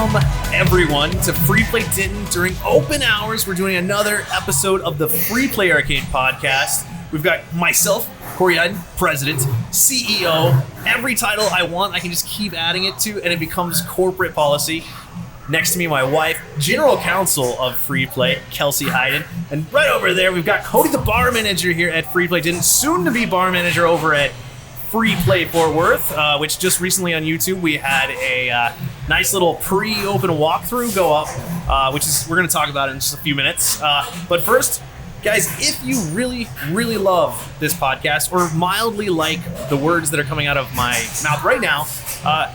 welcome everyone to Free Play Denton. During open hours, we're doing another episode of the Free Play Arcade podcast. We've got myself, Corey Iden, President, CEO. Every title I want, I can just keep adding it to, and it becomes corporate policy. Next to me, my wife, General Counsel of Free Play, Kelsie Hayden. And right over there, we've got Cody, the bar manager here at Free Play Denton, soon to be bar manager over at Free Play Fort Worth, which just recently on YouTube we had a nice little pre-open walkthrough go up, which is we're going to talk about in just a few minutes. But first, guys, if you really, really love this podcast or mildly like the words that are coming out of my mouth right now,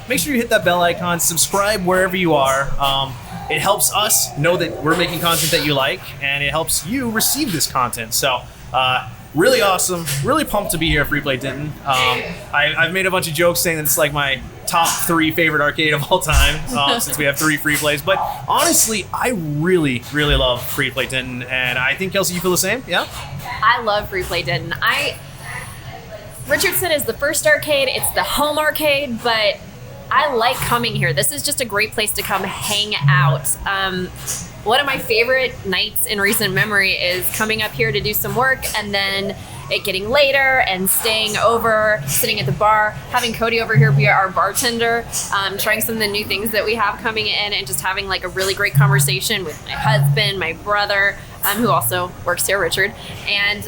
make sure you hit that bell icon, subscribe wherever you are. It helps us know that we're making content that you like, and it helps you receive this content. So, really awesome, really pumped to be here at Free Play Denton. I've made a bunch of jokes saying that it's like my top 3 favorite arcade of all time, since we have 3 free plays. But honestly, I really, really love Free Play Denton, and I think, Kelsie, you feel the same? Yeah? I love Free Play Denton. Richardson is the first arcade, it's the home arcade, but I like coming here. This is just a great place to come hang out. One of my favorite nights in recent memory is coming up here to do some work and then it getting later and staying over, sitting at the bar, having Cody over here be our bartender, trying some of the new things that we have coming in, and just having like a really great conversation with my husband, my brother, who also works here, Richard. And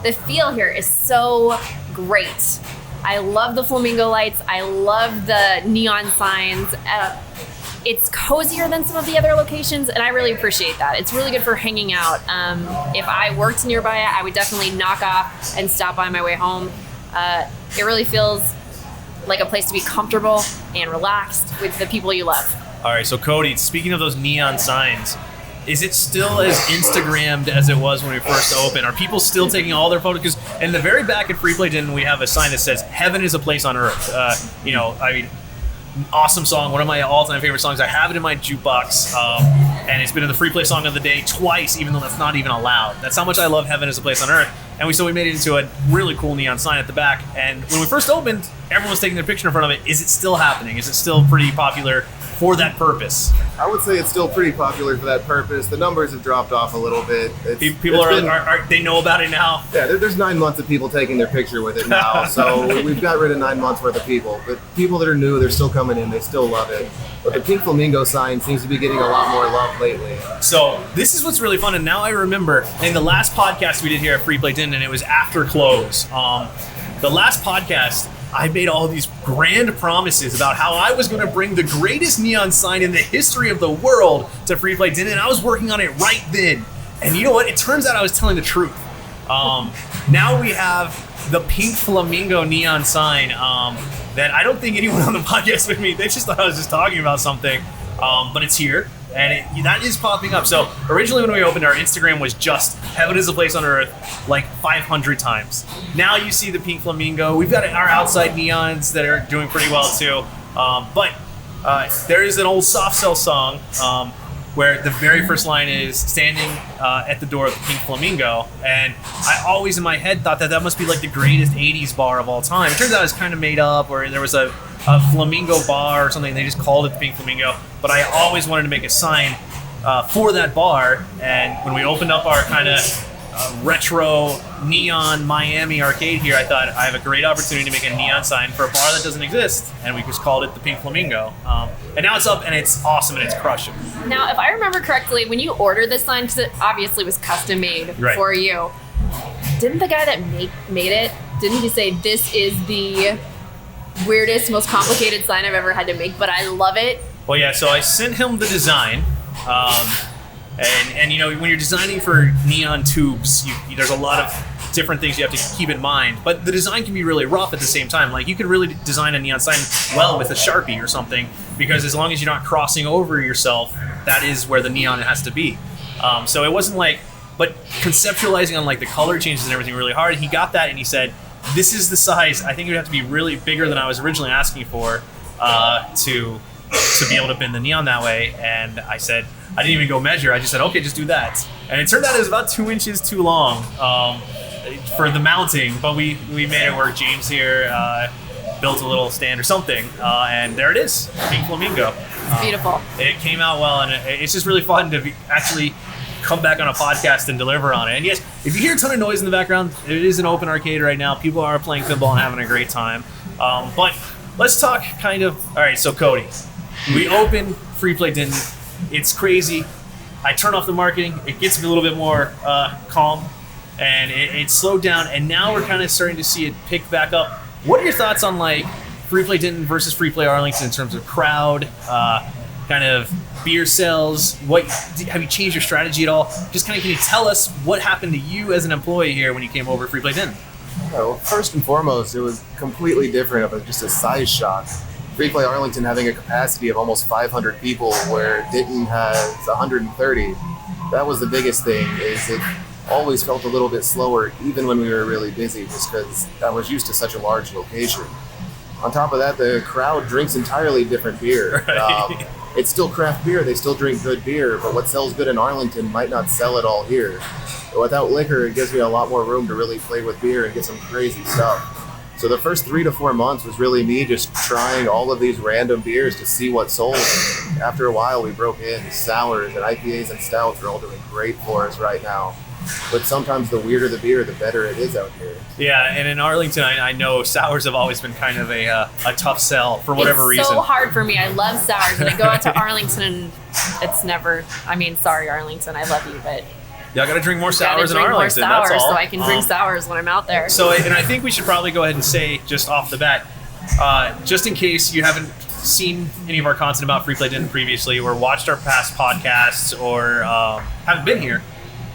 the feel here is so great. I love the flamingo lights. I love the neon signs. It's cozier than some of the other locations, and I really appreciate that. It's really good for hanging out. If I worked nearby, I would definitely knock off and stop by my way home. It really feels like a place to be comfortable and relaxed with the people you love. All right, so Cody, speaking of those neon signs, is it still as Instagrammed as it was when we first opened? Are people still taking all their photos? Because in the very back at Free Play Denton, we have a sign that says, "Heaven is a place on earth." Awesome song, one of my all-time favorite songs. I have it in my jukebox, and it's been in the Free Play Song of the Day twice, even though that's not even allowed. That's how much I love Heaven is a Place on Earth. And we made it into a really cool neon sign at the back. And when we first opened, everyone was taking their picture in front of it. Is it still happening? Is it still pretty popular for that purpose? I would say it's still pretty popular for that purpose. The numbers have dropped off a little bit. People are they know about it now? Yeah, there's 9 months of people taking their picture with it now. So we've got rid of 9 months worth of people. But people that are new, they're still coming in. They still love it. But the pink flamingo sign seems to be getting a lot more love lately. So this is what's really fun. And now I remember in the last podcast we did here at Free Play Denton, and it was after close. The last podcast, I made all these grand promises about how I was going to bring the greatest neon sign in the history of the world to Free Play Denton, and I was working on it right then. And you know what? It turns out I was telling the truth. Now we have the pink flamingo neon sign that I don't think anyone on the podcast with me, they just thought I was just talking about something, but it's here. And that is popping up. So originally when we opened, our Instagram was just Heaven is a Place on Earth like 500 times. Now you see the pink flamingo. We've got our outside neons that are doing pretty well too. But there is an old soft sell song where the very first line is standing at the door of the pink flamingo. And I always in my head thought that must be like the greatest 80s bar of all time. It turns out it's kind of made up, or there was a flamingo bar or something. They just called it the pink flamingo. But I always wanted to make a sign for that bar. And when we opened up our kind of retro neon Miami arcade here, I thought I have a great opportunity to make a neon sign for a bar that doesn't exist. And we just called it the pink flamingo. And now it's up and it's awesome and it's crushing. Now, if I remember correctly, when you ordered this sign, because it obviously was custom made for you, didn't the guy that made it, didn't he say, "This is the weirdest, most complicated sign I've ever had to make, but I love it"? Well, yeah, so I sent him the design, and you know, when you're designing for neon tubes, there's a lot of different things you have to keep in mind, but the design can be really rough at the same time. Like, you could really design a neon sign well with a Sharpie or something, because as long as you're not crossing over yourself, that is where the neon has to be. So it wasn't like, but conceptualizing on like the color changes and everything really hard. He got that and he said, "This is the size. I think it would have to be really bigger than I was originally asking for to be able to bend the neon that way." And I said, I didn't even go measure. I just said, okay, just do that. And it turned out it was about 2 inches too long for the mounting, but we made it work. James here built a little stand or something, and there it is, Pink Flamingo. It's beautiful. It came out well, and it's just really fun to actually come back on a podcast and deliver on it. And yes, if you hear a ton of noise in the background, it is an open arcade right now. People are playing pinball and having a great time. But let's talk all right, so Cody, we open Free Play Denton. It's crazy. I turn off the marketing. It gets me a little bit more calm, and it slowed down, and now we're kind of starting to see it pick back up. What are your thoughts on like Free Play Denton versus Free Play Arlington in terms of crowd, kind of beer sales? Have you changed your strategy at all? Just kind of, can you tell us what happened to you as an employee here when you came over to Free Play Denton? Well, first and foremost, it was completely different of just a size shock. Free Play Arlington having a capacity of almost 500 people, where Denton has 130. That was the biggest thing. Is it always felt a little bit slower, even when we were really busy, just because I was used to such a large location. On top of that, the crowd drinks entirely different beer. Right. It's still craft beer. They still drink good beer, but what sells good in Arlington might not sell it all here. But without liquor, it gives me a lot more room to really play with beer and get some crazy stuff. So the first 3 to 4 months was really me just trying all of these random beers to see what sold. After a while, we broke in. Sours and IPAs and stouts are all doing great for us right now. But sometimes the weirder the beer, the better it is out here. Yeah, and in Arlington, I know sours have always been kind of a tough sell for whatever reason. It's so hard for me. I love sours, and I go out to Arlington, and it's never. I mean, sorry, Arlington, I love you, but y'all got to drink more sours in drink Arlington. More sours, that's all. so I can drink sours when I'm out there. So, and I think we should probably go ahead and say just off the bat, just in case you haven't seen any of our content about Free Play Denton previously, or watched our past podcasts, or haven't been here.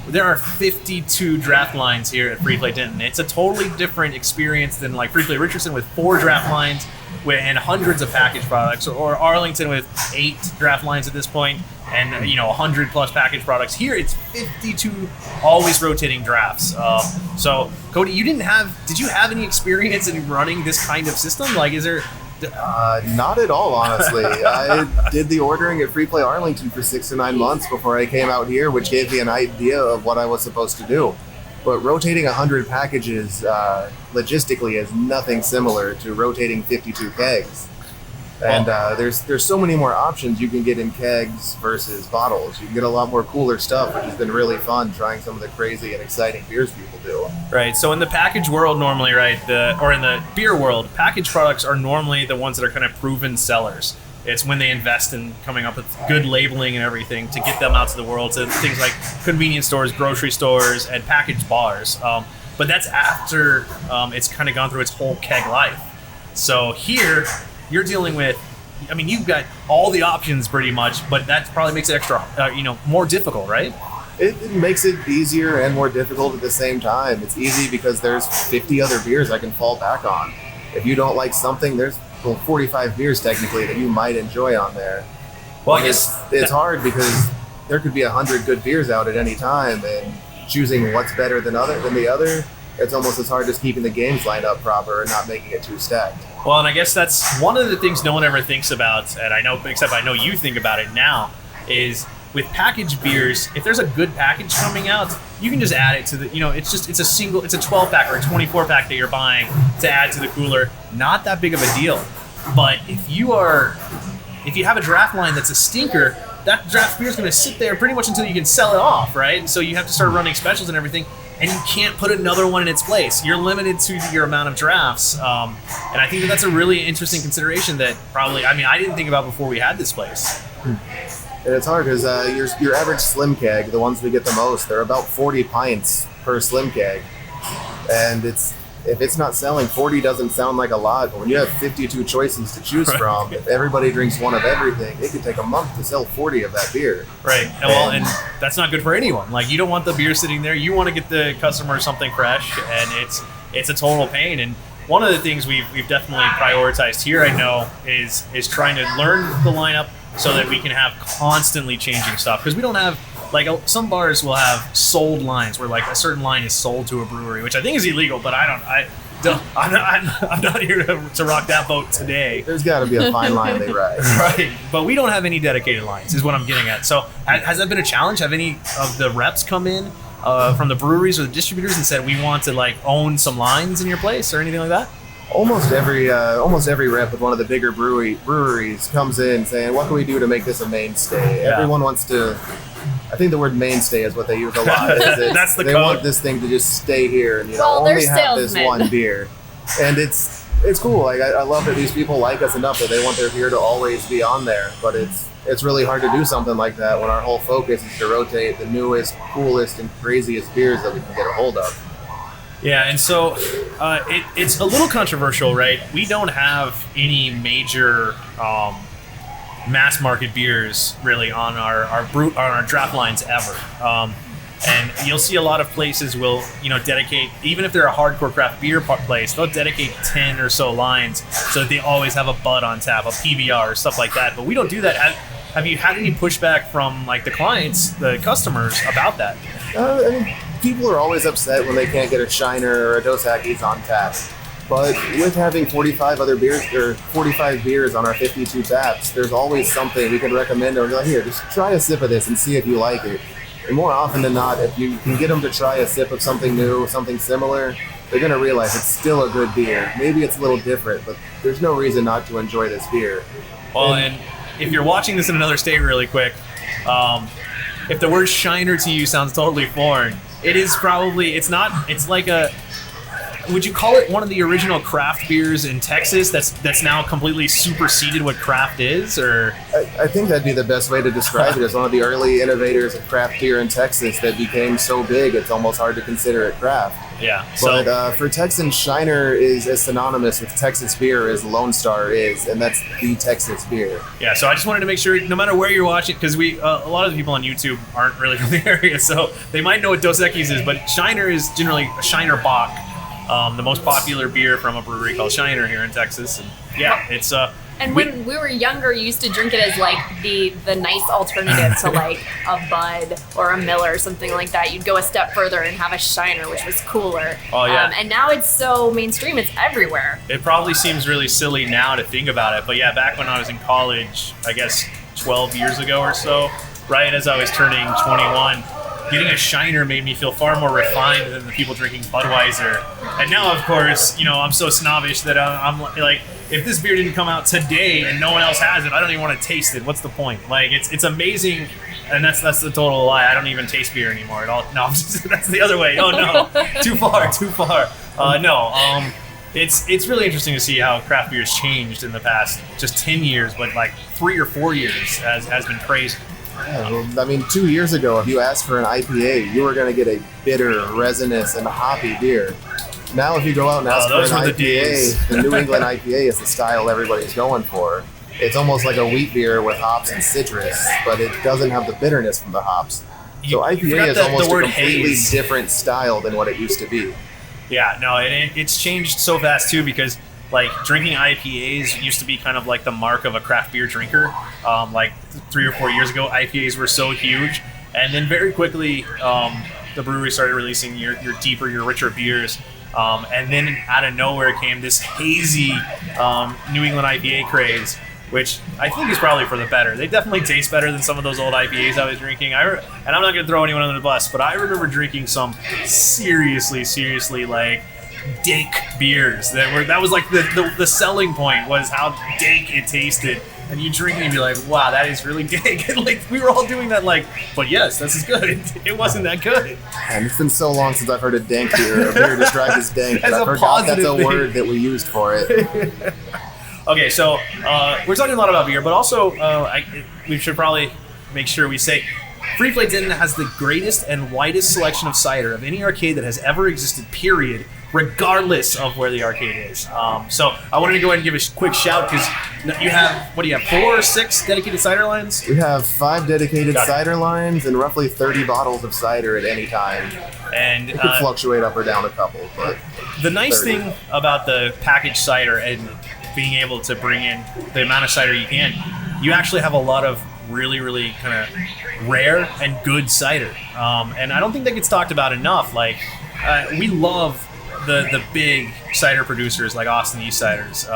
There are 52 draft lines here at Free Play Denton. It's a totally different experience than like Free Play Richardson with 4 draft lines and hundreds of package products, or Arlington with 8 draft lines at this point and 100 plus package products. Here it's 52 always rotating drafts. So Cody, did you have any experience in running this kind of system? Like, is there? Not at all, honestly. I did the ordering at Free Play Arlington for 6 to 9 months before I came out here, which gave me an idea of what I was supposed to do. But rotating 100 packages logistically is nothing similar to rotating 52 kegs. And there's so many more options you can get in kegs versus bottles. You can get a lot more cooler stuff, which has been really fun, trying some of the crazy and exciting beers people do. Right. So in the package world normally, right, or in the beer world, package products are normally the ones that are kind of proven sellers. It's when they invest in coming up with good labeling and everything to get them out to the world, to things like convenience stores, grocery stores, and packaged bars. But that's after it's kind of gone through its whole keg life. So here, you're dealing with, you've got all the options pretty much, but that probably makes it extra, more difficult, right? It makes it easier and more difficult at the same time. It's easy because there's 50 other beers I can fall back on. If you don't like something, there's 45 beers technically that you might enjoy on there. Well, I guess it's hard because there could be 100 good beers out at any time, and choosing what's better than the other, it's almost as hard as keeping the games lined up proper and not making it too stacked. Well, and I guess that's one of the things no one ever thinks about, and I know you think about it now, is with packaged beers, if there's a good package coming out, you can just add it to the, it's a 12 pack or a 24 pack that you're buying to add to the cooler. Not that big of a deal. But if you have a draft line that's a stinker, that draft beer is going to sit there pretty much until you can sell it off, right? And so you have to start running specials and everything, and you can't put another one in its place. You're limited to your amount of drafts. And I think that's a really interesting consideration that probably, I didn't think about before we had this place. And it's hard because your average slim keg, the ones we get the most, they're about 40 pints per slim keg. And if it's not selling, 40 doesn't sound like a lot, but when you have 52 choices to choose from, if everybody drinks one of everything, it could take a month to sell 40 of that beer. Right. And that's not good for anyone. Like, you don't want the beer sitting there. You want to get the customer something fresh, and it's a total pain. And one of the things we've definitely prioritized here, I know, is trying to learn the lineup so that we can have constantly changing stuff. Because we don't have, like, some bars will have sold lines where, like, a certain line is sold to a brewery, which I think is illegal, but I'm not here to rock that boat today. There's got to be a fine line they ride. Right. But we don't have any dedicated lines, is what I'm getting at. So has that been a challenge? Have any of the reps come in from the breweries or the distributors and said, we want to, like, own some lines in your place or anything like that? almost every rep with one of the bigger breweries comes in saying, "What can we do to make this a mainstay?" Yeah. Everyone wants to. I think the word mainstay is what they use a lot. That's the they code. want this thing to just stay here and Well, they're only have this salesmen. one beer, and it's cool. Like I love that these people like us enough that they want their beer to always be on there. But it's really hard to do something like that when our whole focus is to rotate the newest, coolest, and craziest beers that we can get a hold of. Yeah, and so it's a little controversial, right? We don't have any major mass market beers really on our draft lines ever. And you'll see a lot of places will, dedicate, even if they're a hardcore craft beer place, they'll dedicate 10 or so lines so that they always have a Bud on tap, a PBR, or stuff like that. But we don't do that. Have you had any pushback from like the clients, the customers about that? I mean, people are always upset when they can't get a Shiner or a Dos Equis on tap. But with having 45 other beers or 45 beers on our 52 taps, there's always something we can recommend. Or like, here, just try a sip of this and see if you like it. And more often than not, if you can get them to try a sip of something new, something similar, they're going to realize it's still a good beer. Maybe it's a little different, but there's no reason not to enjoy this beer. Well, and if you're watching this in another state really quick, if the word Shiner to you sounds totally foreign, it is probably, it's like would you call it one of the original craft beers in Texas that's now completely superseded what craft is, or? I think that'd be the best way to describe it, as one of the early innovators of craft beer in Texas that became so big it's almost hard to consider it craft. Yeah. But for Texans, Shiner is as synonymous with Texas beer as Lone Star is, and that's the Texas beer. Yeah, so I just wanted to make sure, no matter where you're watching, because a lot of the people on YouTube aren't really from the area, so they might know what Dos Equis is, but Shiner is generally a Shiner Bock, the most popular beer from a brewery called Shiner here in Texas. And yeah, it's And when we were younger, you used to drink it as like the nice alternative to like a Bud or a Miller or something like that. You'd go a step further and have a Shiner, which was cooler. Oh, yeah. And now it's so mainstream; it's everywhere. It probably seems really silly now to think about it, but yeah, back when I was in college, I guess 12 years ago or so, right as I was turning 21, getting a Shiner made me feel far more refined than the people drinking Budweiser. And now, of course, I'm so snobbish that I'm like, if this beer didn't come out today and no one else has it, I don't even want to taste it. What's the point? Like, it's amazing, and that's the total lie. I don't even taste beer anymore at all. No, that's the other way. Oh no, too far. No. It's really interesting to see how craft beer has changed in the past just 10 years, but like 3 or 4 years has been crazy. Yeah, well, I mean, 2 years ago, if you asked for an IPA, you were going to get a bitter, resinous, and hoppy beer. Now, if you go out and ask for an IPA, the New England IPA is the style everybody's going for. It's almost like a wheat beer with hops and citrus, but it doesn't have the bitterness from the hops. So IPA is almost a completely different style than what it used to be. Yeah, no, it's changed so fast too, because like drinking IPAs used to be kind of like the mark of a craft beer drinker. Like 3 or 4 years ago, IPAs were so huge, and then very quickly the brewery started releasing your deeper, your richer beers. And then out of nowhere came this hazy New England IPA craze, which I think is probably for the better. They definitely taste better than some of those old IPAs I was drinking. And I'm not going to throw anyone under the bus, but I remember drinking some seriously like dank beers that was like the selling point was how dank it tasted. And you drink it and be like, wow, that is really dank. And like we were all doing that, like, but yes, this is good. It wasn't that good. And it's been so long since I've heard a dank beer, a beer described as dank, that I forgot that's a word that we used for it. Okay, so we're talking a lot about beer, but also we should probably make sure we say Free Play Denton has the greatest and widest selection of cider of any arcade that has ever existed, period, regardless of where the arcade is. So I wanted to go ahead and give a quick shout, because you have, 4 or 6 dedicated cider lines? We have 5 dedicated cider lines and roughly 30 bottles of cider at any time. And it could fluctuate up or down a couple, but the nice 30. thing about the packaged cider and being able to bring in the amount of cider you can, you actually have a lot of really kind of rare and good cider. And I don't think that gets talked about enough. Like, we love the big cider producers like Austin East Ciders.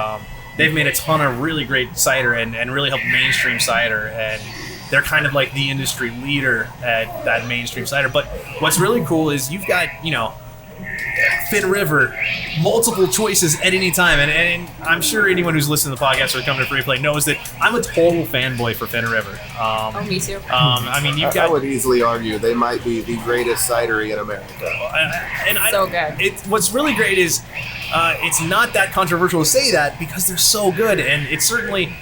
They've made a ton of really great cider and really helped mainstream cider, and they're kind of like the industry leader at that mainstream cider. But what's really cool is you've got, Finn River, multiple choices at any time. And I'm sure anyone who's listened to the podcast or come to Free Play knows that I'm a total fanboy for Finn River. Me too. I mean, you've got... I would easily argue they might be the greatest cidery in America. So good. What's really great is it's not that controversial to say that because they're so good. And it's certainly...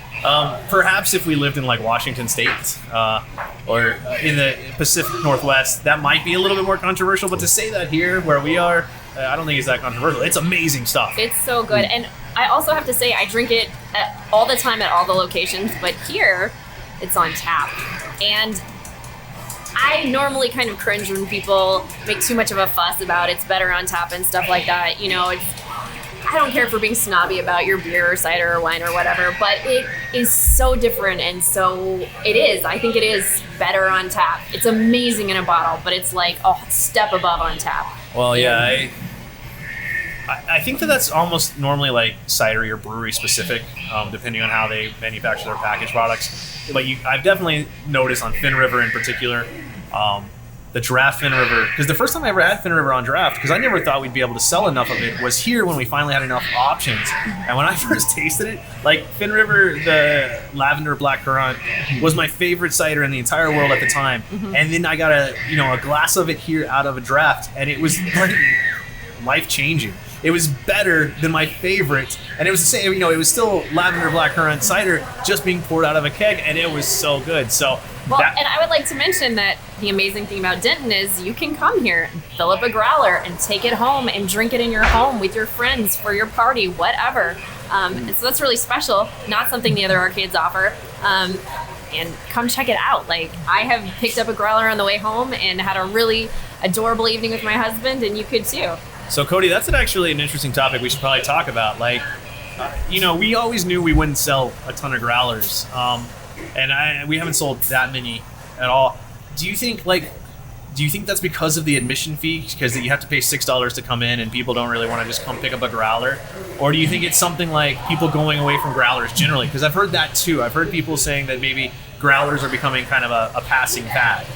perhaps if we lived in like Washington State or in the Pacific Northwest, that might be a little bit more controversial. But to say that here, where we are, I don't think it's that controversial. It's amazing stuff. It's so good. And I also have to say, I drink it all the time at all the locations, but here, it's on tap. And I normally kind of cringe when people make too much of a fuss about it's better on tap and stuff like that. You know, I don't care for being snobby about your beer or cider or wine or whatever, but it is so different, and so it is. I think it is better on tap. It's amazing in a bottle, but it's like a step above on tap. Well, yeah, I think that's almost normally like cidery or brewery specific, depending on how they manufacture their packaged products. But I've definitely noticed on Finn River in particular, the draft Finn River, because the first time I ever had Finn River on draft, because I never thought we'd be able to sell enough of it, was here when we finally had enough options. And when I first tasted it, like Finn River, the lavender blackcurrant was my favorite cider in the entire world at the time. And then I got a glass of it here out of a draft, and it was like life-changing. It was better than my favorite, and it was the same. It was still lavender blackcurrant cider, just being poured out of a keg, and it was so good. So, and I would like to mention that the amazing thing about Denton is you can come here, fill up a growler, and take it home and drink it in your home with your friends for your party, whatever. And so that's really special. Not something the other arcades offer. And come check it out. Like, I have picked up a growler on the way home and had a really adorable evening with my husband, and you could too. So, Cody, that's actually an interesting topic we should probably talk about. Like, we always knew we wouldn't sell a ton of growlers, and we haven't sold that many at all. Do you think that's because of the admission fee, because you have to pay $6 to come in and people don't really want to just come pick up a growler? Or do you think it's something like people going away from growlers generally? Because I've heard that too. I've heard people saying that maybe growlers are becoming kind of a passing fad.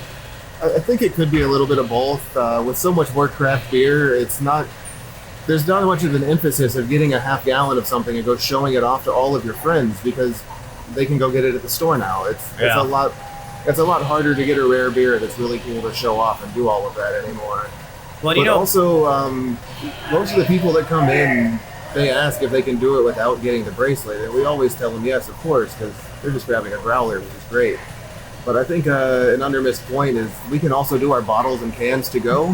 I think it could be a little bit of both. With so much more craft beer, there's not much of an emphasis of getting a half gallon of something and go showing it off to all of your friends because they can go get it at the store now. It's a lot harder to get a rare beer that's really cool to show off and do all of that anymore. Well, but also, most of the people that come in, they ask if they can do it without getting the bracelet, and we always tell them yes, of course, because they're just grabbing a growler, which is great. But I think an under-missed point is we can also do our bottles and cans to go.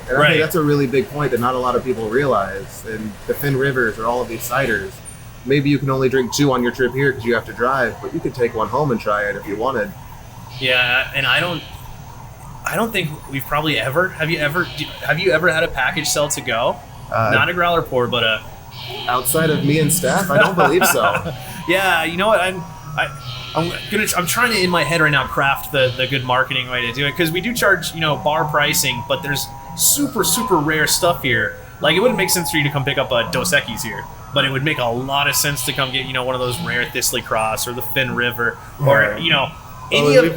And I think that's a really big point that not a lot of people realize. And the Finn Rivers or all of these ciders, maybe you can only drink 2 on your trip here because you have to drive, but you could take 1 home and try it if you wanted. Yeah, and I don't think we've probably ever. Have you ever had a package sell to go? Not a growler pour, but a... Outside of me and staff, I don't believe so. Yeah, you know what? I'm trying to in my head right now craft the good marketing way to do it, because we do charge bar pricing, but there's super rare stuff here. Like, it wouldn't make sense for you to come pick up a Dos Equis here, but it would make a lot of sense to come get one of those rare Thistley Cross or the Finn River or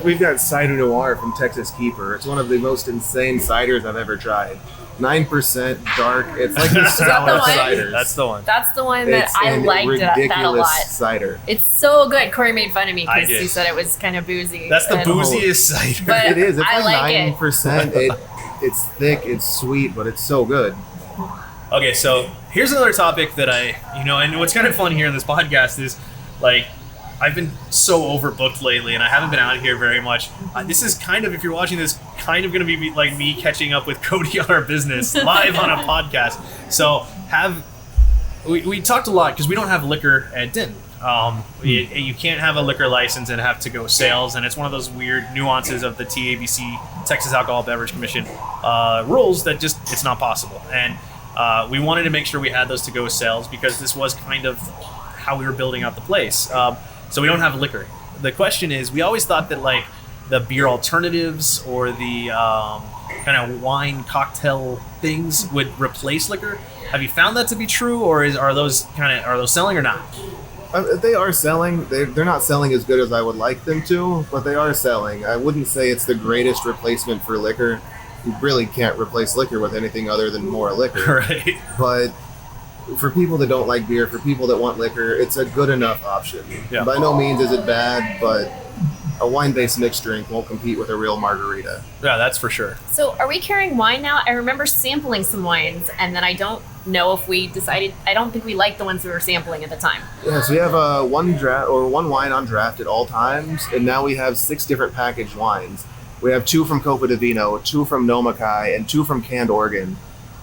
we've got Cider Noir from Texas Keeper. It's one of the most insane ciders I've ever tried. 9% dark. It's like the sour cider. That's the one. That's the one that I liked that a lot. Cider. It's so good. Corey made fun of me because he he said it was kind of boozy. That's the booziest cider. But it is. It's I like like 9%. It's thick. It's sweet, but it's so good. Okay, so here's another topic that and what's kind of fun here in this podcast is, like, I've been so overbooked lately, and I haven't been out here very much. This is kind of, if you're watching this, kind of going to be like me catching up with Cody on our business live on a podcast. So we talked a lot because we don't have liquor at Denton. You can't have a liquor license and have to-go sales, and it's one of those weird nuances of the TABC, Texas Alcohol Beverage Commission rules that just, it's not possible. And we wanted to make sure we had those to-go sales because this was kind of how we were building out the place. So we don't have liquor. The question is, we always thought that like the beer alternatives or the kind of wine cocktail things would replace liquor. Have you found that to be true, or are those selling or not? They are selling. They're not selling as good as I would like them to, but they are selling. I wouldn't say it's the greatest replacement for liquor. you really can't replace liquor with anything other than more liquor. Right. But for people that don't like beer, for people that want liquor, it's a good enough option. Yeah. By no means is it bad, but a wine-based mixed drink won't compete with a real margarita. Yeah, that's for sure. So are we carrying wine now? I remember sampling some wines, and then I don't know if we decided, I don't think we liked the ones we were sampling at the time. Yeah, so we have one wine on draft at all times, and now we have 6 different packaged wines. We have 2 from Copa di Vino, 2 from Nomakai, and 2 from Canned Oregon.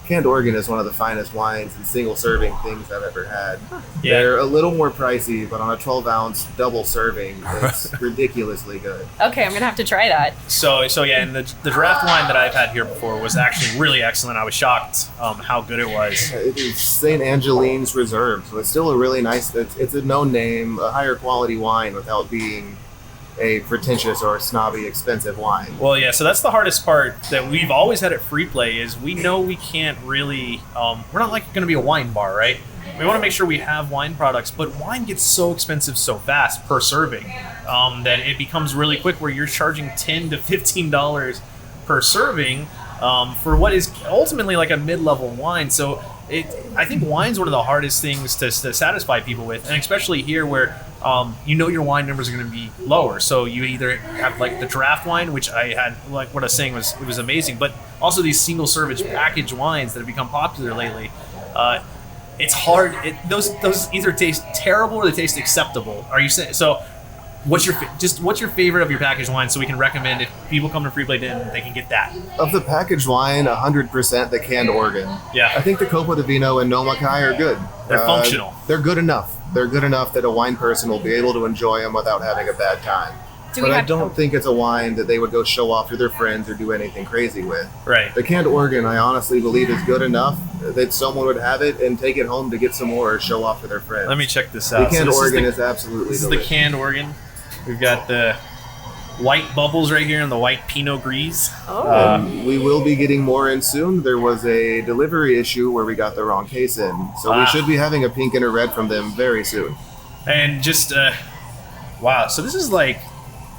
Canned Oregon is one of the finest wines and single-serving things I've ever had. Yeah. They're a little more pricey, but on a 12-ounce double serving, it's ridiculously good. Okay, I'm going to have to try that. So yeah, and the draft wine that I've had here before was actually really excellent. I was shocked how good it was. It is St. Angeline's Reserve, so it's still a really nice, it's a known name, a higher quality wine without being a pretentious or snobby expensive wine. Well, yeah, so that's the hardest part that we've always had at Free Play is we know we can't really, we're not like going to be a wine bar, right? We want to make sure we have wine products, but wine gets so expensive so fast per serving that it becomes really quick where you're charging $10 to $15 per serving for what is ultimately like a mid-level wine. So I think wine's one of the hardest things to satisfy people with, and especially here where your wine numbers are going to be lower. So you either have like the draft wine, which I had, like what I was saying it was amazing, but also these single service packaged wines that have become popular lately. It's hard. Those either taste terrible or they taste acceptable. Are you saying so? What's your favorite of your packaged wine so we can recommend if people come to Free Play Denton, they can get that? Of the packaged wine, 100% the Canned Oregon. Yeah. I think the Copa di Vino and Nomakai are good. They're functional. They're good enough. They're good enough that a wine person will be able to enjoy them without having a bad time. But I don't think it's a wine that they would go show off to their friends or do anything crazy with. Right. The Canned Oregon, I honestly believe, is good enough that someone would have it and take it home to get some more or show off to their friends. Let me check this out. The Canned Oregon is absolutely delicious. delicious. This is the Canned Oregon. We've got the white bubbles right here and the white Pinot Gris. We will be getting more in soon. There was a delivery issue where we got the wrong case in. So we should be having a pink and a red from them very soon. And just, wow. So this is like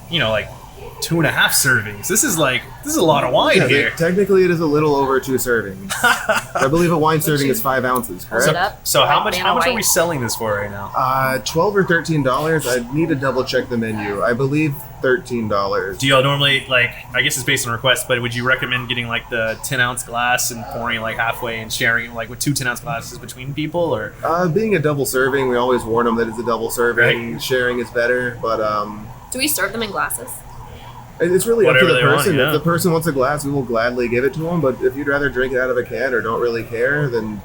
2.5 servings. This is a lot of wine here. Technically, it is a little over 2 servings. I believe a wine serving is 5 ounces, correct? So how much are we selling this for right now? $12 or $13. I need to double check the menu. I believe $13. Do y'all normally I guess it's based on request, but would you recommend getting like the 10-ounce glass and pouring like halfway and sharing like with 2 10-ounce glasses between people, or? Being a double serving, we always warn them that it's a double serving. Right. Sharing is better, but do we serve them in glasses? It's really up to the person. Want, yeah. If the person wants a glass, we will gladly give it to them. But if you'd rather drink it out of a can or don't really care, then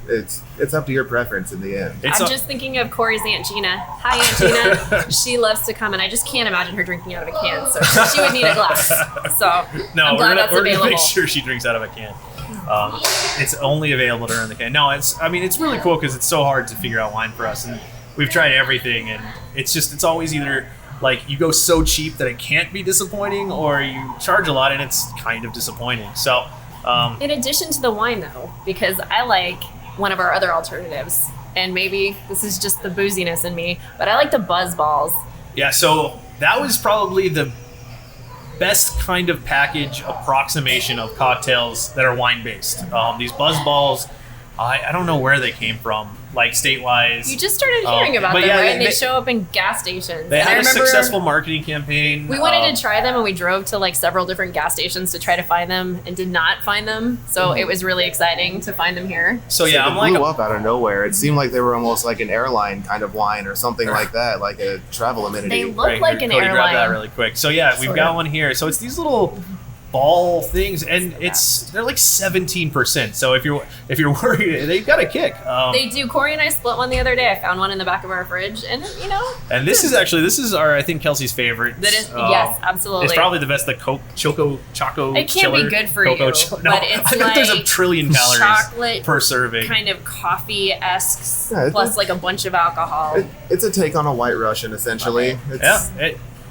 it's up to your preference in the end. I'm just thinking of Corey's Aunt Gina. Hi, Aunt Gina. She loves to come, and I just can't imagine her drinking out of a can, so she would need a glass. So no, I'm glad we're available. gonna make sure she drinks out of a can. It's only available to her in the can. No, it's really cool because it's so hard to figure out wine for us, and we've tried everything, and it's always either like you go so cheap that it can't be disappointing, or you charge a lot and it's kind of disappointing. So, in addition to the wine, though, because I like one of our other alternatives, and maybe this is just the booziness in me, but I like the buzz balls. Yeah, so that was probably the best kind of package approximation of cocktails that are wine based. These buzz balls, I don't know where they came from, like state-wise. You just started hearing about them, yeah, right? And they show up in gas stations. They and had I a successful marketing campaign. We wanted to try them, and we drove to like several different gas stations to try to find them, and did not find them. So it was really exciting to find them here. So yeah, they blew up out of nowhere. It seemed like they were almost like an airline kind of wine or something like that, like a travel amenity. They look like an Cody, airline. grab that really quick. So yeah, we've got one here. So it's these little ball things, and they're like 17%. So if you're worried, they've got a kick. They do. Corey and I split one the other day. I found one in the back of our fridge, and And this is our, I think, Kelsey's favorite. That is yes, absolutely. It's probably the best. The Choco. It can't chiller, be good for Cocoa you, no, but it's I bet there's a trillion calories chocolate per serving. kind of coffee-esque, Yeah, plus like a bunch of alcohol. It's a take on a White Russian, essentially.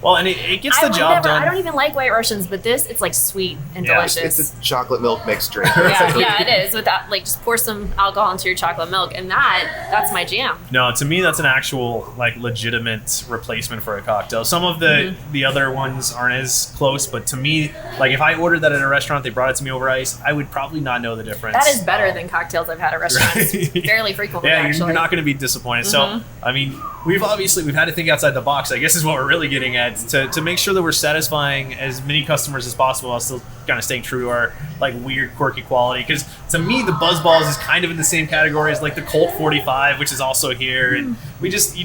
Well, and it gets the job done. I don't even like White Russians, but it's like sweet and delicious. It's a chocolate milk mixed drink. Yeah, it is. With that, like, just pour some alcohol into your chocolate milk, and that's my jam. No, to me, that's an actual, like, legitimate replacement for a cocktail. Some of the other ones aren't as close, but to me, like, if I ordered that at a restaurant, they brought it to me over ice, I would probably not know the difference. That is better than cocktails I've had at restaurants fairly frequently. Yeah, actually. you're not going to be disappointed. So, I mean, we've had to think outside the box, I guess is what we're really getting at, to make sure that we're satisfying as many customers as possible while still kind of staying true to our, like, weird, quirky quality. Because to me, the Buzz Balls is kind of in the same category as, like, the Colt 45, which is also here. And we just,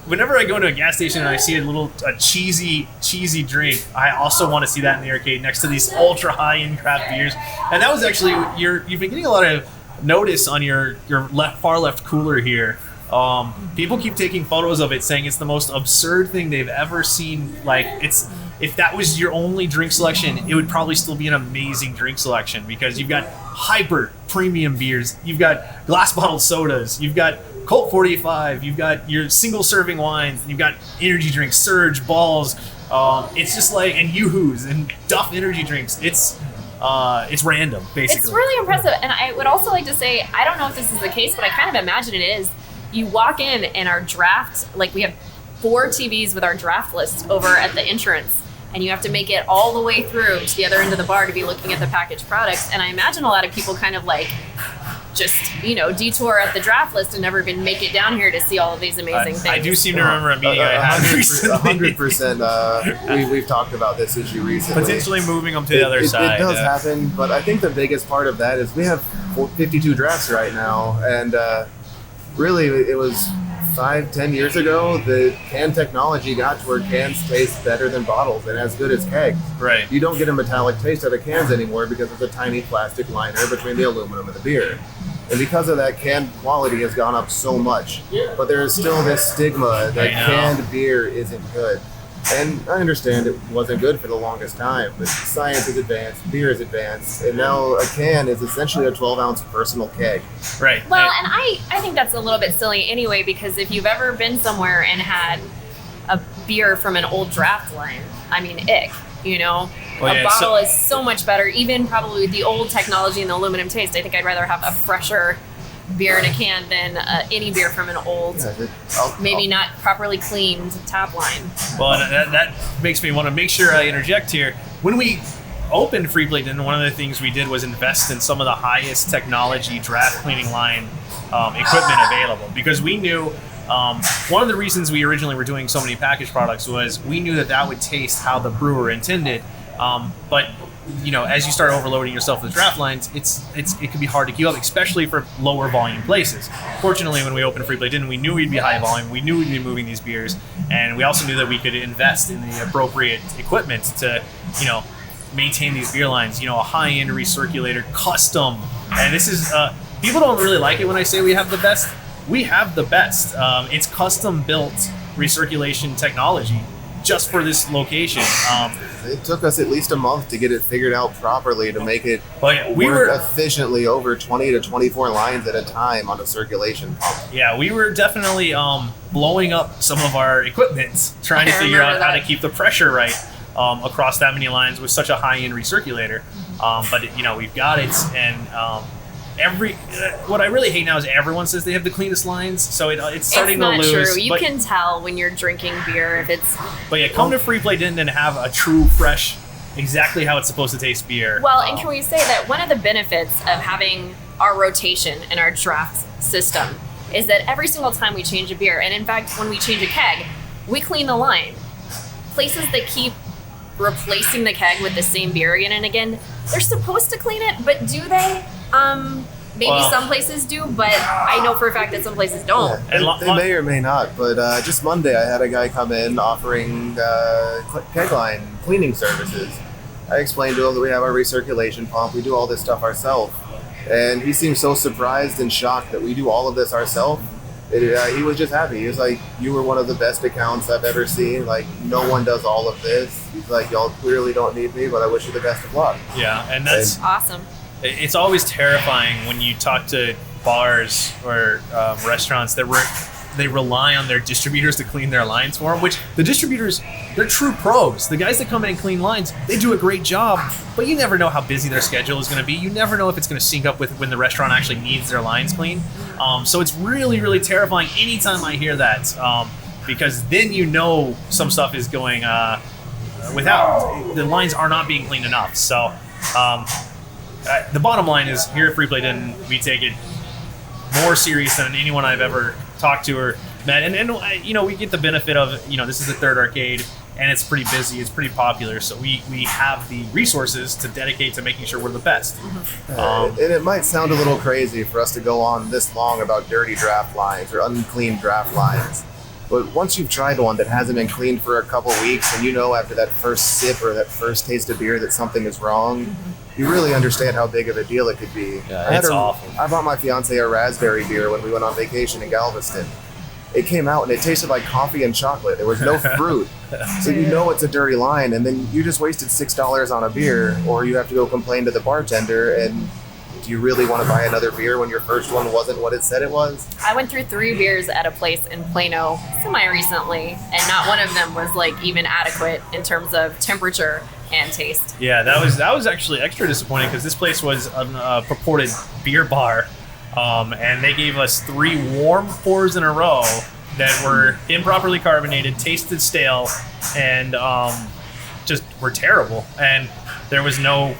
whenever I go into a gas station and I see a cheesy drink, I also want to see that in the arcade next to these ultra high-end craft beers. And that was actually, you've been getting a lot of notice on your far left cooler here. People keep taking photos of it, saying it's the most absurd thing they've ever seen. Like, if that was your only drink selection, it would probably still be an amazing drink selection, because you've got hyper premium beers, you've got glass bottled sodas, you've got Colt 45, you've got your single serving wines, you've got energy drinks, Surge, Balls. It's just like, and Yoo-Hoos and Duff energy drinks. It's random, basically. It's really impressive. And I would also like to say, I don't know if this is the case, but I kind of imagine it is. You walk in and our draft, like, we have 4 TVs with our draft list over at the entrance, and you have to make it all the way through to the other end of the bar to be looking at the packaged products. And I imagine a lot of people kind of like just, detour at the draft list and never even make it down here to see all of these amazing things. I do seem to remember a meeting I had recently. 100%. We've talked about this issue recently. Potentially moving them to the other side. It does happen, but I think the biggest part of that is we have 52 drafts right now, and really, it was 5-10 years ago the can technology got to where cans taste better than bottles and as good as kegs. Right. You don't get a metallic taste out of cans anymore because of the tiny plastic liner between the aluminum and the beer. And because of that, canned quality has gone up so much. But there is still this stigma that canned beer isn't good. And I understand it wasn't good for the longest time, but science is advanced, beer is advanced, and now a can is essentially a 12-ounce personal keg. Right. Well, and I think that's a little bit silly anyway, because if you've ever been somewhere and had a beer from an old draft line, I mean, ick, a bottle is so much better, even probably with the old technology and the aluminum taste. I think I'd rather have a fresher beer in a can than any beer from an old, maybe not properly cleaned tap line. Well, that makes me want to make sure I interject here. When we opened Free Play Denton, one of the things we did was invest in some of the highest technology draft cleaning line equipment available, because we knew one of the reasons we originally were doing so many packaged products was we knew that would taste how the brewer intended, but as you start overloading yourself with draft lines, it can be hard to keep up, especially for lower volume places. Fortunately, when we opened Free Play Denton, we knew we'd be high volume, we knew we'd be moving these beers, and we also knew that we could invest in the appropriate equipment to, maintain these beer lines. A high-end recirculator, custom, and this is people don't really like it when I say we have the best. We have the best. It's custom-built recirculation technology just for this location. It took us at least a month to get it figured out properly to make it we work were efficiently over 20 to 24 lines at a time on a circulation pump. Yeah, we were definitely blowing up some of our equipment trying to figure out how to keep the pressure right across that many lines with such a high-end recirculator. But we've got it, and what I really hate now is everyone says they have the cleanest lines, so it's starting to lose. It's not true. You can tell when you're drinking beer if it's... But yeah, come to Free Play Denton and have a true, fresh, exactly how it's supposed to taste beer. Well, and can we say that one of the benefits of having our rotation and our draft system is that every single time we change a beer, and in fact, when we change a keg, we clean the line. Places that keep replacing the keg with the same beer again and again, they're supposed to clean it, but do they? Maybe some places do, but I know for a fact that some places don't. Yeah, they may or may not, but just Monday I had a guy come in offering keg line cleaning services. I explained to him that we have our recirculation pump, we do all this stuff ourselves, and he seemed so surprised and shocked that we do all of this ourselves. He was just happy. He was like, "You were one of the best accounts I've ever seen. Like, no one does all of this." He's like, "Y'all clearly don't need me, but I wish you the best of luck." Yeah, and that's awesome. It's always terrifying when you talk to bars or restaurants that they rely on their distributors to clean their lines for them, which the distributors, they're true pros. The guys that come in and clean lines, they do a great job, but you never know how busy their schedule is going to be. You never know if it's going to sync up with when the restaurant actually needs their lines cleaned. So it's really, really terrifying anytime I hear that, because then you know some stuff is going without. The lines are not being cleaned enough. So the bottom line is, here at Free Play Denton, we take it more serious than anyone I've ever talked to or met. And you know, we get the benefit of, you know, this is the third arcade, and it's pretty busy, it's pretty popular, so we have the resources to dedicate to making sure we're the best. And it might sound a little crazy for us to go on this long about dirty draft lines or unclean draft lines, but once you've tried one that hasn't been cleaned for a couple weeks, and you know after that first sip or that first taste of beer that something is wrong, you really understand how big of a deal it could be. Yeah, it's awful. I bought my fiance a raspberry beer when we went on vacation in Galveston. It came out and it tasted like coffee and chocolate. There was no fruit. So you know it's a dirty line, and then you just wasted $6 on a beer, or you have to go complain to the bartender. And do you really want to buy another beer when your first one wasn't what it said it was? I went through 3 beers at a place in Plano semi-recently, and not one of them was like even adequate in terms of temperature and taste. Yeah, that was actually extra disappointing, because this place was a purported beer bar, and they gave us 3 warm pours in a row that were improperly carbonated, tasted stale, and just were terrible. And there was no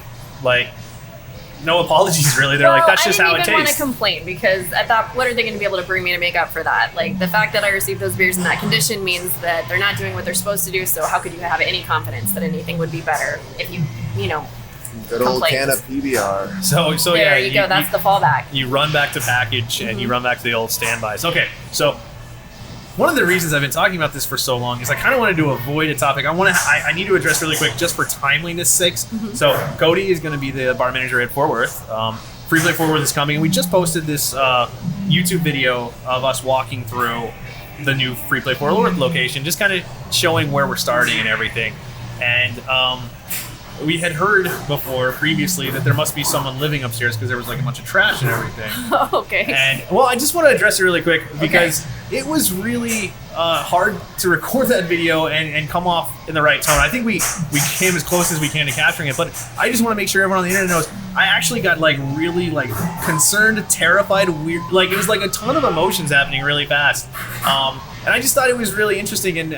apologies, really. They're like, that's just how it tastes. I didn't even want tastes. to complain, because I thought, what are they going to be able to bring me to make up for that? Like, the fact that I received those beers in that condition means that they're not doing what they're supposed to do, so how could you have any confidence that anything would be better if you know, Good old complaints. can of PBR. So there yeah, you go. That's the fallback. You run back to package, and you run back to the old standbys. Okay, so one of the reasons I've been talking about this for so long is I kind of wanted to avoid a topic. I need to address really quick, just for timeliness sakes. So Cody is going to be the bar manager at Fort Worth. Free Play Fort Worth is coming, and we just posted this YouTube video of us walking through the new Free Play Fort Worth location, just kind of showing where we're starting and everything. And we had heard previously that there must be someone living upstairs, because there was like a bunch of trash and everything. Okay. And well, I just want to address it really quick, because it was really hard to record that video and come off in the right tone. I think we came as close as we can to capturing it, but I just want to make sure everyone on the internet knows I actually got like really like concerned, terrified, weird. Like, it was like a ton of emotions happening really fast. And I just thought it was really interesting. And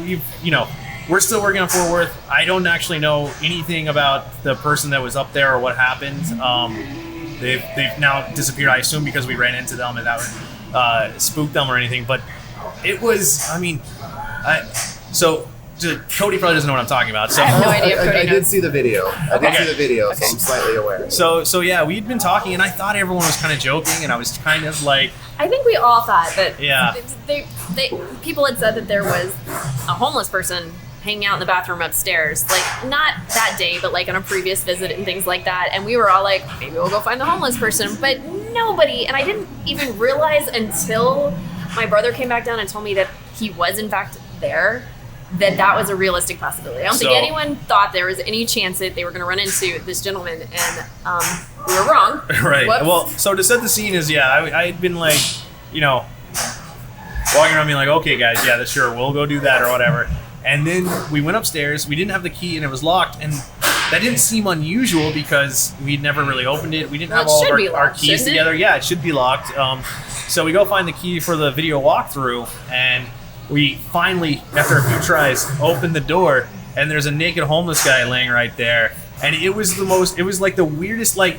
you know, we're still working on Fort Worth. I don't actually know anything about the person that was up there or what happened. They've now disappeared, I assume, because we ran into them and that would spook them or anything. But it was, I mean, Cody probably doesn't know what I'm talking about. So I have no idea if Cody I knows. did see the video. I did see the video, so I'm slightly aware. So yeah, we'd been talking, and I thought everyone was kind of joking, and I was kind of like, I think we all thought that people had said that there was a homeless person hanging out in the bathroom upstairs, like not that day, but like on a previous visit and things like that. And we were all like, maybe we'll go find the homeless person, but nobody. And I didn't even realize until my brother came back down and told me that he was in fact there, that was a realistic possibility. I don't think anyone thought there was any chance that they were going to run into this gentleman, and we were wrong. Right. Whoops. Well, so to set the scene is, I had been like, you know, walking around being like, okay guys, yeah, sure, we'll go do that or whatever. And then we went upstairs, we didn't have the key and it was locked, and that didn't seem unusual because we'd never really opened it. We didn't have all of our keys together. Yeah, it should be locked. So we go find the key for the video walkthrough, and we finally, after a few tries, opened the door, and there's a naked homeless guy laying right there. And it was like the weirdest, like,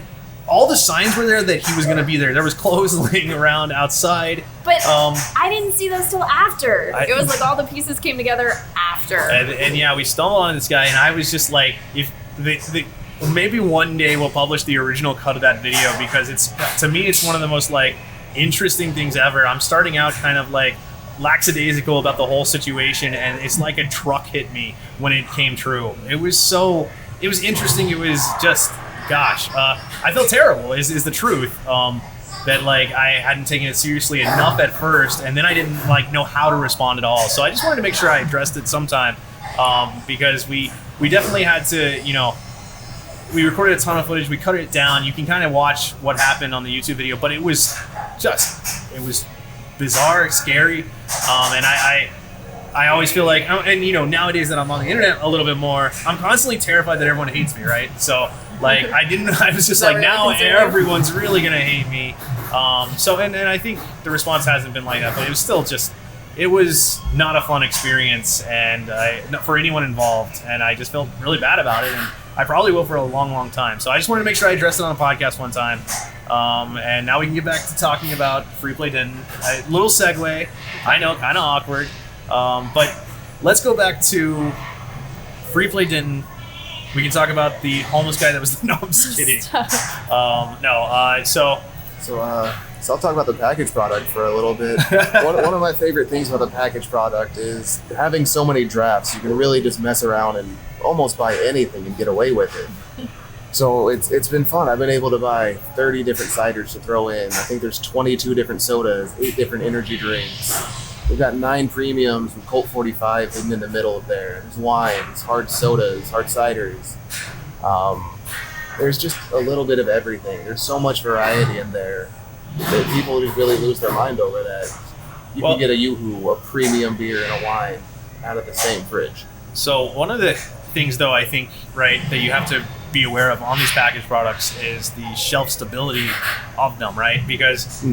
all the signs were there that he was going to be there. There was clothes laying around outside. But I didn't see those till after. It was like all the pieces came together after. And yeah, we stumbled on this guy, and I was just like, if maybe one day we'll publish the original cut of that video, because to me it's one of the most like interesting things ever. I'm starting out kind of like lackadaisical about the whole situation, and it's like a truck hit me when it came true. It was interesting. It was just, gosh, I felt terrible is the truth. That like I hadn't taken it seriously enough at first, and then I didn't like know how to respond at all. So I just wanted to make sure I addressed it sometime, because we definitely had to, you know, we recorded a ton of footage, we cut it down. You can kind of watch what happened on the YouTube video, but it was bizarre, scary, and I always feel like, and nowadays that I'm on the internet a little bit more, I'm constantly terrified that everyone hates me, right? So like I was just like, now everyone's really gonna hate me. And I think the response hasn't been like that, but it was still just, it was not a fun experience, and for anyone involved, and I just felt really bad about it, and I probably will for a long, long time. So I just wanted to make sure I addressed it on a podcast one time. And now we can get back to talking about Free Play Denton. A little segue, I know, kind of awkward, but let's go back to Free Play Denton. We can talk about the homeless guy that was. No, I'm just kidding. So I'll talk about the package product for a little bit. One of my favorite things about the package product is having so many drafts. You can really just mess around and almost buy anything and get away with it. So it's been fun. I've been able to buy 30 different ciders to throw in. I think there's 22 different sodas, 8 different energy drinks. We've got 9 premiums with Colt 45 hidden in the middle of there. There's wines, hard sodas, hard ciders. There's just a little bit of everything. There's so much variety in there that people just really lose their mind over that. You can get a Yoo-Hoo, a premium beer, and a wine out of the same fridge. So one of the things, though, I think, right, that you have to be aware of on these packaged products is the shelf stability of them, right? Because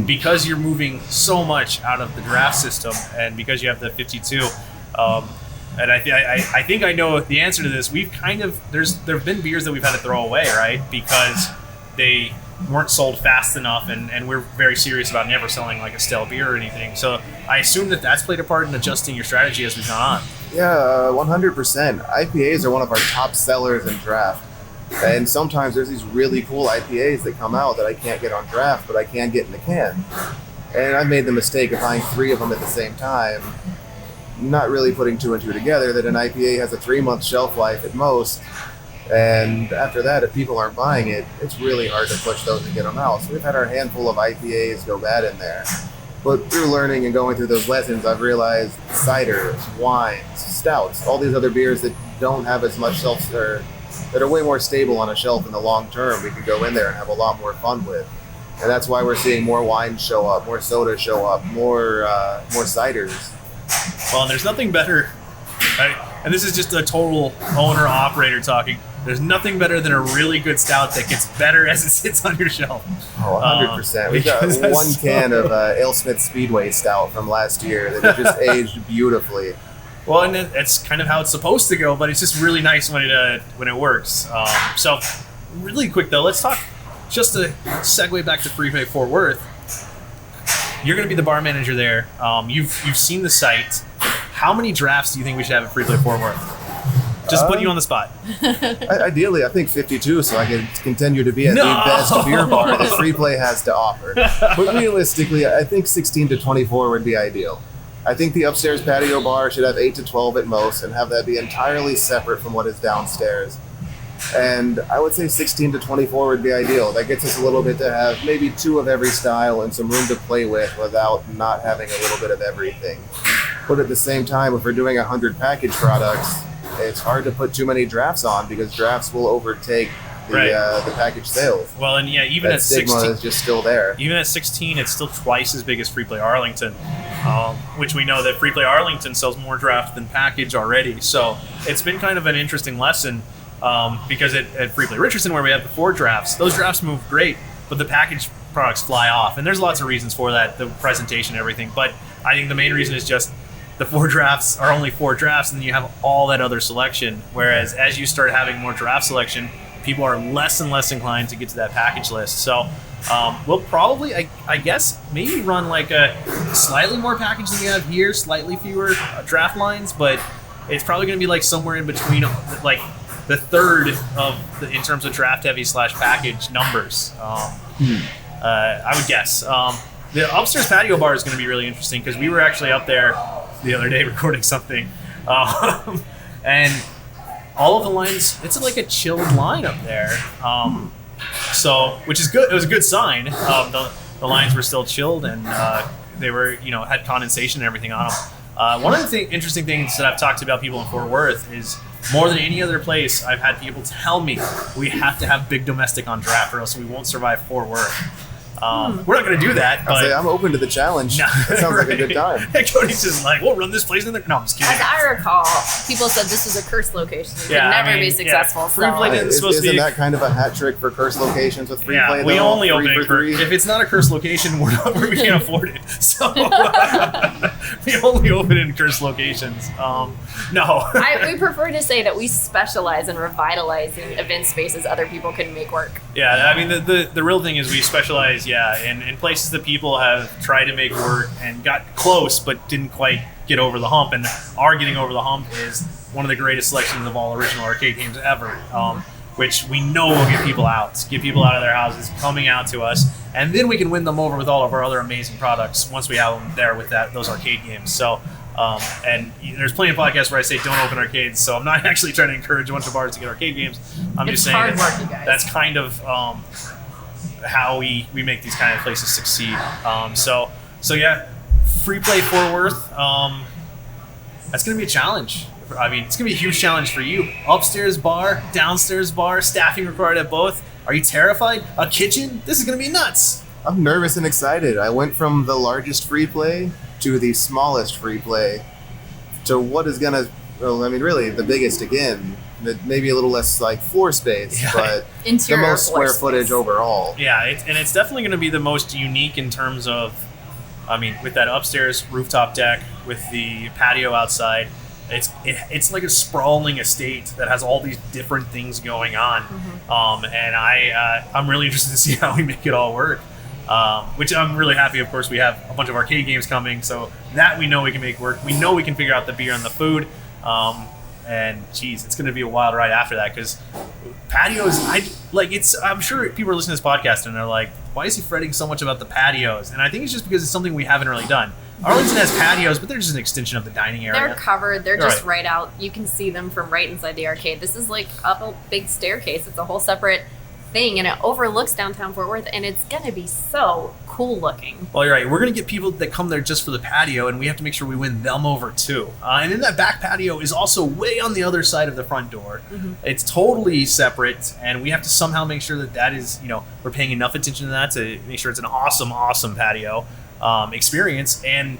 you're moving so much out of the draft system, and because you have the 52, and I think I know the answer to this. We've kind of there have been beers that we've had to throw away, right, because they weren't sold fast enough, and we're very serious about never selling like a stale beer or anything. So I assume that that's played a part in adjusting your strategy as we've gone on. Yeah, 100%. IPAs are one of our top sellers in draft. And sometimes there's these really cool IPAs that come out that I can't get on draft, but I can get in the can. And I made the mistake of buying 3 of them at the same time, not really putting 2 and 2 together, that an IPA has a 3-month shelf life at most. And after that, if people aren't buying it, it's really hard to push those and get them out. So we've had our handful of IPAs go bad in there. But through learning and going through those lessons, I've realized ciders, wines, stouts, all these other beers that don't have as much shelf, that are way more stable on a shelf in the long term, we can go in there and have a lot more fun with. And that's why we're seeing more wines show up, more sodas show up, more ciders. Well, and there's nothing better, and this is just a total owner-operator talking, there's nothing better than a really good stout that gets better as it sits on your shelf. Oh, 100%. We've got 1 can of AleSmith Speedway stout from last year that just aged beautifully. Well, and that's kind of how it's supposed to go, but it's just really nice when it works. So, really quick though, let's talk, just to segue back to Free Play Fort Worth. You're going to be the bar manager there. You've seen the site. How many drafts do you think we should have at Free Play Fort Worth? Just put you on the spot. Ideally, I think 52, so I can continue to be at the best beer bar that Free Play has to offer. But realistically, I think 16 to 24 would be ideal. I think the upstairs patio bar should have 8 to 12 at most, and have that be entirely separate from what is downstairs. And I would say 16 to 24 would be ideal. That gets us a little bit to have maybe 2 of every style and some room to play with without not having a little bit of everything. But at the same time, if we're doing 100 package products, it's hard to put too many drafts on because drafts will overtake the package sales. Well, and yeah, even that at stigma 16, is just still there. Even at 16, it's still twice as big as Free Play Arlington, which we know that Free Play Arlington sells more draft than package already. So it's been kind of an interesting lesson because at Free Play Richardson, where we have the 4 drafts, those drafts move great, but the package products fly off. And there's lots of reasons for that, the presentation and everything. But I think the main reason is just the 4 drafts are only 4 drafts, and then you have all that other selection. Whereas as you start having more draft selection, people are less and less inclined to get to that package list. So we'll probably, I guess, maybe run like a slightly more package than we have here, slightly fewer draft lines, but it's probably going to be like somewhere in between, like the third in terms of draft heavy / package numbers. I would guess. The upstairs patio bar is going to be really interesting because we were actually up there the other day recording something, and all of the lines, it's like a chilled line up there, so which is good. It was a good sign. The lines were still chilled, and they were, had condensation and everything on them. One of the interesting things that I've talked to about people in Fort Worth is, more than any other place, I've had people tell me we have to have big domestic on draft or else we won't survive Fort Worth. We're not going to do that, but I'm open to the challenge. No, That sounds like a good time. Cody's just like, we'll run this place in the. No, I'm just kidding. As I recall, people said this was a cursed location. It could never be successful. Free play Denton's supposed to be. Isn't that kind of a hat trick for cursed locations with free play? We only open it for free. if it's not a cursed location, we can't afford it. So we only open in cursed locations. No. We prefer to say that we specialize in revitalizing event spaces other people can make work. Yeah, I mean the real thing is we specialize, in places that people have tried to make work and got close but didn't quite get over the hump, and are getting over the hump is one of the greatest selections of all original arcade games ever, which we know will get people out of their houses, coming out to us, and then we can win them over with all of our other amazing products once we have them there with those arcade games. So. And there's plenty of podcasts where I say don't open arcades, so I'm not actually trying to encourage a bunch of bars to get arcade games. I'm just saying hard work, you guys. That's kind of how we make these kind of places succeed. So yeah, free play Fort Worth. That's going to be a challenge. I mean, it's going to be a huge challenge for you. Upstairs bar, downstairs bar, staffing required at both. Are you terrified? A kitchen? This is going to be nuts. I'm nervous and excited. I went from the largest free play to the smallest free play to what is gonna, really the biggest again. Maybe a little less like floor space, but Interior the most floor square footage space. overall. Yeah, it's definitely going to be the most unique in terms of, with that upstairs rooftop deck, with the patio outside. It's like a sprawling estate that has all these different things going on, and I'm really interested to see how we make it all work. Which I'm really happy. Of course, we have a bunch of arcade games coming, so that we know we can make work. We know we can figure out the beer and the food. And geez, it's going to be a wild ride after that, because patios, I'm sure people are listening to this podcast and they're like, why is he fretting so much about the patios? And I think it's just because it's something we haven't really done. Arlington has patios, but they're just an extension of the dining area. They're covered. They're just Right. right out. You can see them from right inside the arcade. This is like up a big staircase. It's a whole separate thing, and it overlooks downtown Fort Worth, and it's gonna be so cool looking. Well, you're right. We're going to get people that come there just for the patio, and we have to make sure we win them over too. And then that back patio is also way on the other side of the front door. It's totally separate, and we have to somehow make sure that is, we're paying enough attention to that to make sure it's an awesome, awesome patio experience, and,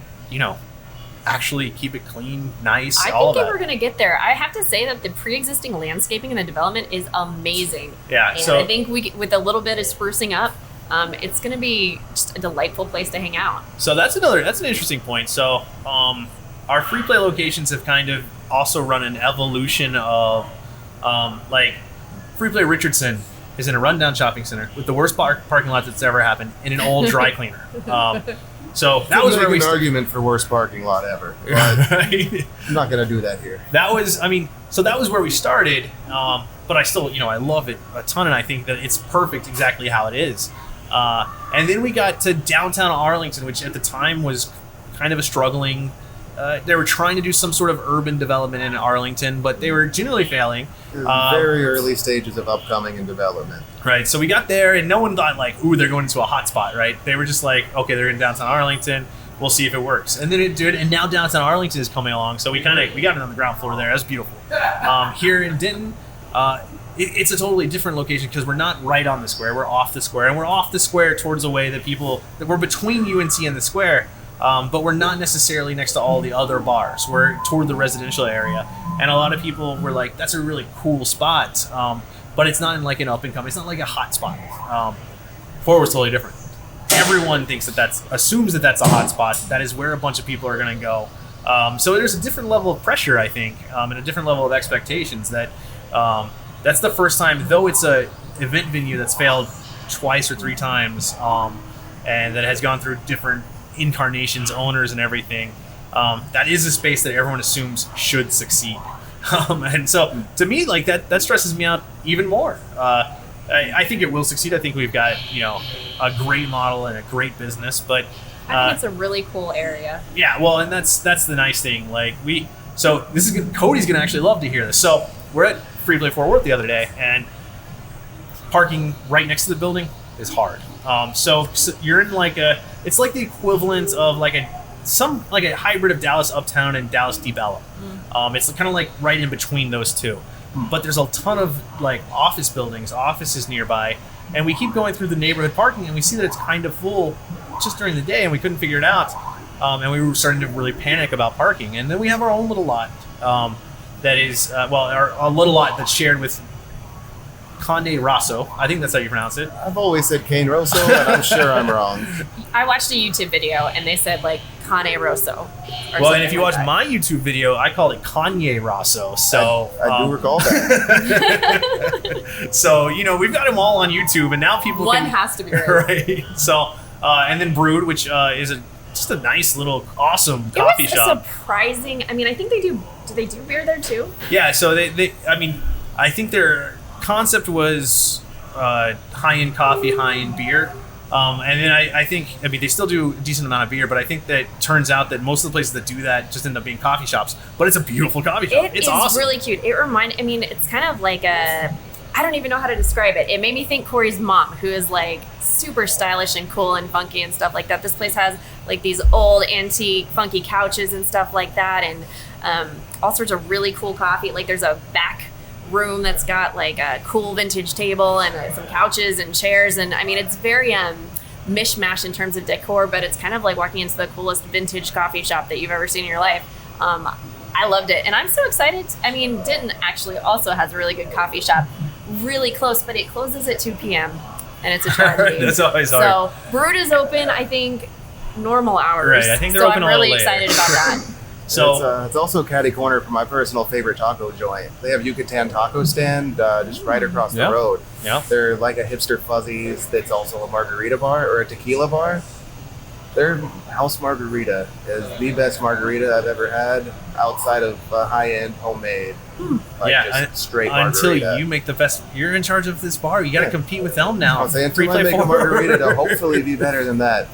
actually keep it clean, nice, all of I that. think we're gonna get there. I have to say that the pre-existing landscaping and the development is amazing. Yeah, and so I think with a little bit of sprucing up, it's gonna be just a delightful place to hang out. So that's an interesting point. So our free play locations have kind of also run an evolution of free play Richardson is in a rundown shopping center with the worst parking lot that's ever happened in an old dry cleaner. So that was where we an argument for worst parking lot ever. But I'm not gonna do that here. that was where we started. But I still, I love it a ton, and I think that it's perfect exactly how it is. And then we got to downtown Arlington, which at the time was kind of a struggling. They were trying to do some sort of urban development in Arlington, but they were generally failing. Very early stages of upcoming and development. Right, so we got there, and no one thought ooh, they're going into a hot spot, right? They were just like, okay, they're in downtown Arlington. We'll see if it works. And then it did, and now downtown Arlington is coming along, so we got it on the ground floor there. That's beautiful. Here in Denton, it's a totally different location because we're not right on the square. We're off the square, and we're off the square towards a way that we're between UNC and the square, but we're not necessarily next to all the other bars. We're toward the residential area, and a lot of people were like, "That's a really cool spot," but it's not in an up and coming. It's not like a hot spot. Fort Worth's totally different. Everyone thinks assumes that that's a hot spot. That is where a bunch of people are going to go. So there's a different level of pressure, I think, and a different level of expectations that. That's the first time, though it's a event venue that's failed twice or three times, and that has gone through different incarnations, owners, and everything. That is a space that everyone assumes should succeed, and so to me, that stresses me out even more. I think it will succeed. I think we've got a great model and a great business, but I think it's a really cool area. Yeah, well, and that's the nice thing. Cody's gonna actually love to hear this. So we're at Free Play Fort Worth the other day, and parking right next to the building is hard. So you're in it's like the equivalent of a hybrid of Dallas Uptown and Dallas Deep Ellum. It's kind of right in between those two. but there's a ton of like offices nearby, and we keep going through the neighborhood parking, and we see that it's kind of full just during the day, and we couldn't figure it out, and we were starting to really panic about parking. And then we have our own little lot that is a little lot that's shared with Conde Rosso. I think that's how you pronounce it. I've always said Cane Rosso, and I'm sure I'm wrong. I watched a YouTube video and they said like Cane Rosso. Well, and if you watch my YouTube video, I call it Kanye Rosso. So I do recall that. So we've got them all on YouTube, and now people One has to be right. right. So and then Brood, which is just a nice little awesome coffee shop. Surprising. I mean, I think they do. Do they do beer there too? Yeah. So they I think their concept was high-end coffee, high-end beer. And then I think they still do a decent amount of beer, but I think that turns out that most of the places that do that just end up being coffee shops. But it's a beautiful coffee shop. It's awesome. It's really cute. It's kind of like I don't even know how to describe it. It made me think Corey's mom, who is like super stylish and cool and funky and stuff like that. This place has like these old antique funky couches and stuff like that, and all sorts of really cool coffee. Like there's a back room that's got like a cool vintage table and some couches and chairs, and I mean it's very mishmash in terms of decor, but it's kind of like walking into the coolest vintage coffee shop that you've ever seen in your life. I loved it, and I'm so excited. I mean, Denton actually also has a really good coffee shop really close, but it closes at 2 p.m. and it's a tragedy. That's always hard. So Brood is open, I think, normal hours. Right, I think they're open I'm a little really excited about that. So it's also catty corner for my personal favorite taco joint. They have Yucatan Taco Stand just right across the road. Yeah. They're like a hipster Fuzzies that's also a margarita bar or a tequila bar. Their house margarita is the best margarita I've ever had outside of high-end homemade. Just straight margarita. Until you make the best. You're in charge of this bar. You got to compete with them now. I'm saying until I make a margarita to hopefully be better than that.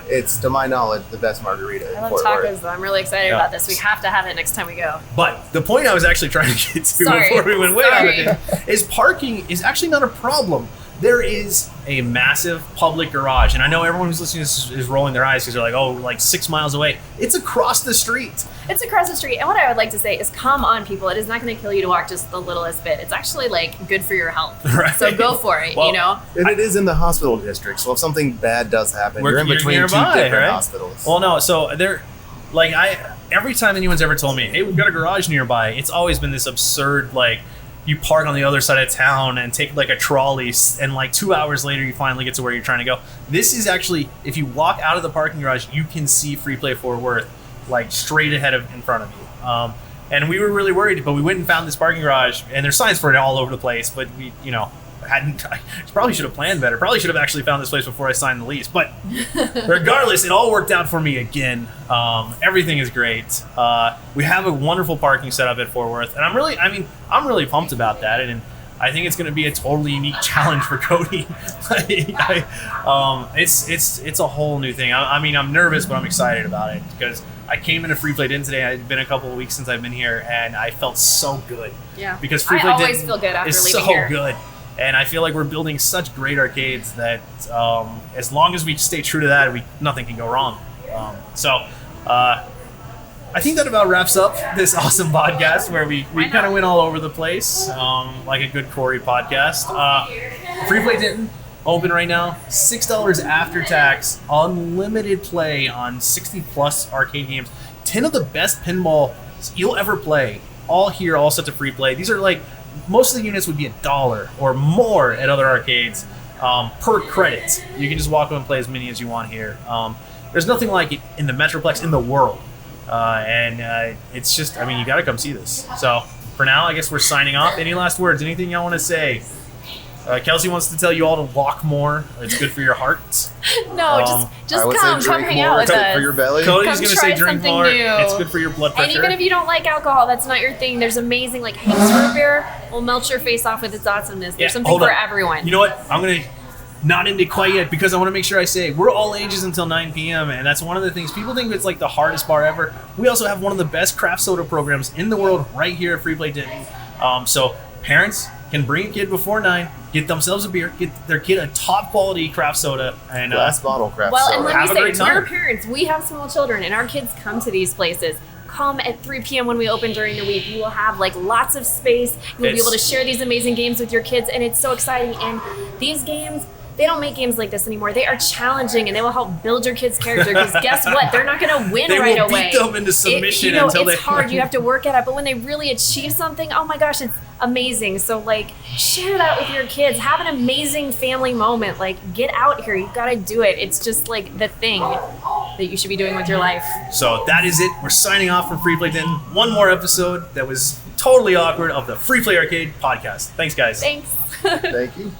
It's to my knowledge the best margarita. I love tacos though. I'm really excited about this. We have to have it next time we go. But the point I was actually trying to get to before we went way out of it is parking is actually not a problem. There is a massive public garage, and I know everyone who's listening to this is rolling their eyes because they're like, oh, like 6 miles away. It's across the street. It's across the street, and what I would like to say is, come on, people. It is not going to kill you to walk just the littlest bit. It's actually, like, good for your health. Right. So go for it, Well, And it is in the hospital district, so if something bad does happen, you're in between nearby, two different right? hospitals. Well, no, so they're, like, every time anyone's ever told me, hey, we've got a garage nearby, it's always been this absurd, like, you park on the other side of town and take like a trolley, and like 2 hours later you finally get to where you're trying to go. This is actually, if you walk out of the parking garage, you can see Free Play Fort Worth like straight ahead in front of you. And we were really worried, but we went and found this parking garage, and there's signs for it all over the place, but we, I probably should have planned better. Probably should have actually found this place before I signed the lease. But regardless, it all worked out for me again. Everything is great. We have a wonderful parking setup at Fort Worth, and I'm really pumped about that. And I think it's going to be a totally unique challenge for Cody. It's a whole new thing. I'm nervous, but I'm excited about it because I came into Free Play Denton today. It's been a couple of weeks since I've been here, and I felt so good. Yeah. Because Free Play always feel good after is leaving so here. good. And I feel like we're building such great arcades that as long as we stay true to that, nothing can go wrong. I think that about wraps up this awesome podcast where we kind of went all over the place, like a good Corey podcast. Free Play Denton, open right now, $6 after tax, unlimited play on 60-plus arcade games. 10 of the best pinball you'll ever play, all here, all set to free play. These are like, most of the units would be $1 or more at other arcades per credit. You can just walk up and play as many as you want here. There's nothing like it in the Metroplex in the world. It's just, you got to come see this. So for now, I guess we're signing off. Any last words? Anything y'all want to say? Kelsie wants to tell you all to walk more. It's good for your heart. No, just come hang out with us. For your belly. Cody's going to say drink more. New. It's good for your blood pressure. And even if you don't like alcohol, that's not your thing. There's amazing, like, Hank's root beer will melt your face off with its awesomeness. There's something for everyone. You know what? I'm going to not end it quite yet because I want to make sure I say we're all ages until 9 p.m. And that's one of the things. People think it's like the hardest bar ever. We also have one of the best craft soda programs in the world right here at Free Play Denton. So parents can bring a kid before 9, get themselves a beer, get their kid a top quality craft soda, and glass bottle craft well, soda. and let Have a me great say, to time. your parents, we have small children, and our kids come to these places come at 3 p.m. when we open during the week. You will have like lots of space. You'll be able to share these amazing games with your kids, and it's so exciting. And these games, they don't make games like this anymore. They are challenging, and they will help build your kid's character. Because guess what? They're not going to win right away. They will beat them into submission until it's hard. You have to work at it. But when they really achieve something, oh my gosh, it's amazing. So like, share that with your kids. Have an amazing family moment. Like, get out here. You've got to do it. It's just like the thing that you should be doing with your life. So that is it. We're signing off from Free Play Denton. One more episode that was totally awkward of the Free Play Arcade podcast. Thanks, guys. Thanks. Thank you.